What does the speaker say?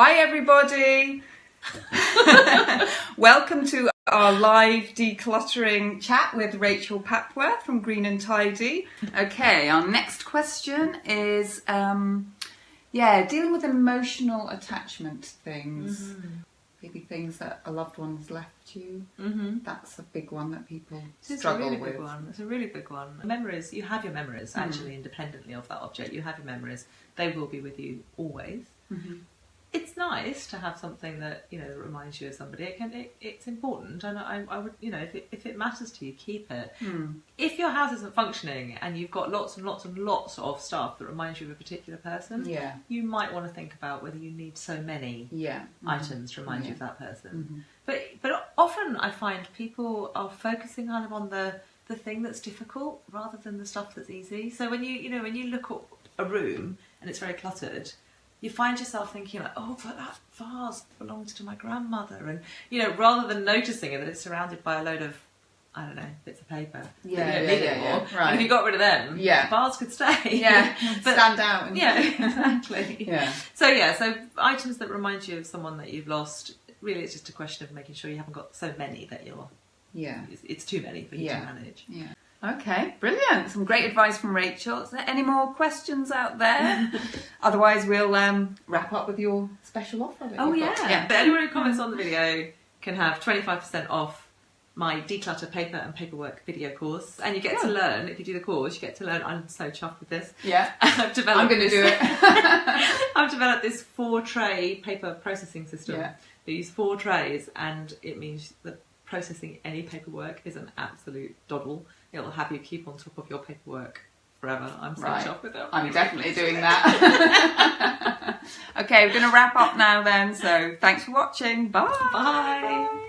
Hi everybody! Welcome to our live decluttering chat with Rachel Papworth from Green and Tidy. Okay, our next question is dealing with emotional attachment things. Maybe things that a loved one's left you. That's a big one that people struggle with. It's a really big one. Memories, you have your memories actually independently of that object. You have your memories. They will be with you always. It's nice to have something that, you know, that reminds you of somebody. It's important, and I would, you know, if it matters to you, keep it. If your house isn't functioning and you've got lots and lots and lots of stuff that reminds you of a particular person, you might want to think about whether you need so many items to remind you of that person. But often I find people are focusing kind of on the thing that's difficult rather than the stuff that's easy. So when you look at a room and it's very cluttered, you find yourself thinking like, oh, but that vase belongs to my grandmother, and you know, rather than noticing that it's surrounded by a load of, I don't know, bits of paper that you don't need anymore. Right. And if you got rid of them, the vase could stay. But, stand out. And exactly. So items that remind you of someone that you've lost. Really, it's just a question of making sure you haven't got so many that you're. It's too many for you to manage. Okay, brilliant. Some great advice from Rachel. Is there any more questions out there? Otherwise, we'll wrap up with your special offer. But anyone who comments on the video can have 25% off my declutter paper and paperwork video course, and you get to learn. If you do the course, you get to learn. I'm so chuffed with this. I'm going to do it. I've developed this 4-tray paper processing system. They use 4 trays, and it means that processing any paperwork is an absolute doddle. It'll have you keep on top of your paperwork forever. I'm so chuffed with it. I'm definitely doing that. Okay, we're going to wrap up now then. So thanks for watching. Bye. Bye.